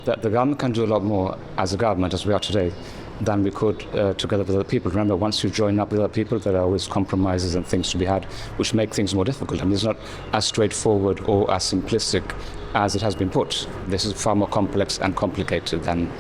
That the government can do a lot more as a government, as we are today, than we could together with other people. Remember, once you join up with other people, there are always compromises and things to be had, which make things more difficult. I mean, it's not as straightforward or as simplistic as it has been put. This is far more complex and complicated than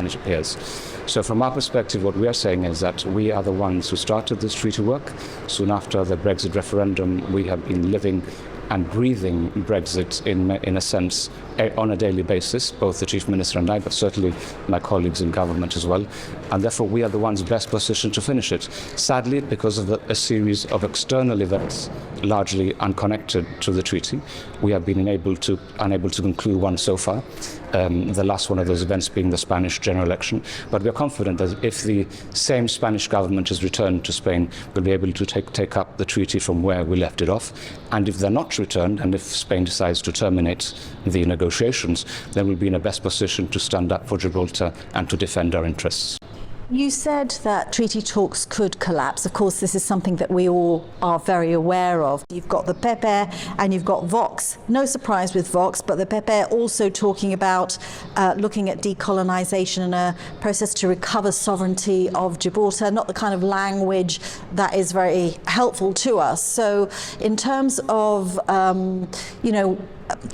it appears. So from our perspective, what we are saying is that we are the ones who started this treaty work. Soon after the Brexit referendum, we have been living and breathing Brexit in a sense on a daily basis, both the Chief Minister and I, but certainly my colleagues in government as well. And therefore we are the ones best positioned to finish it. Sadly, because of a series of external events, largely unconnected to the treaty, we have been unable to conclude one so far. The last one of those events being the Spanish general election. But we are confident that if the same Spanish government is returned to Spain, we'll be able to take up the treaty from where we left it off. And if they're not returned, and if Spain decides to terminate the negotiations, then we'll be in a best position to stand up for Gibraltar and to defend our interests. You said that treaty talks could collapse. Of course, this is something that we all are very aware of. You've got the PP and you've got Vox. No surprise with Vox, but the PP also talking about looking at decolonisation and a process to recover sovereignty of Gibraltar, not the kind of language that is very helpful to us. So in terms of,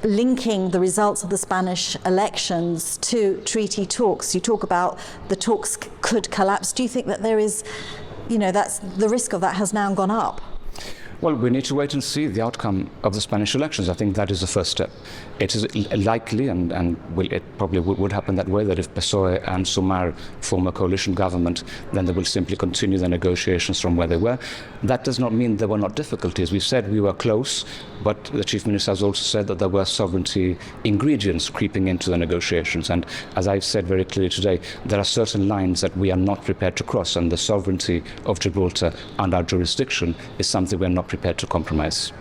linking the results of the Spanish elections to treaty talks, you talk about the talks could collapse. Do you think that there is, that's the risk of that has now gone up? Well, we need to wait and see the outcome of the Spanish elections. I think that is the first step. It is likely, and it probably would happen that way, that if PSOE and Sumar form a coalition government, then they will simply continue the negotiations from where they were. That does not mean there were not difficulties. We said we were close, but the Chief Minister has also said that there were sovereignty ingredients creeping into the negotiations. And as I've said very clearly today, there are certain lines that we are not prepared to cross, and the sovereignty of Gibraltar and our jurisdiction is something we're not prepared to compromise.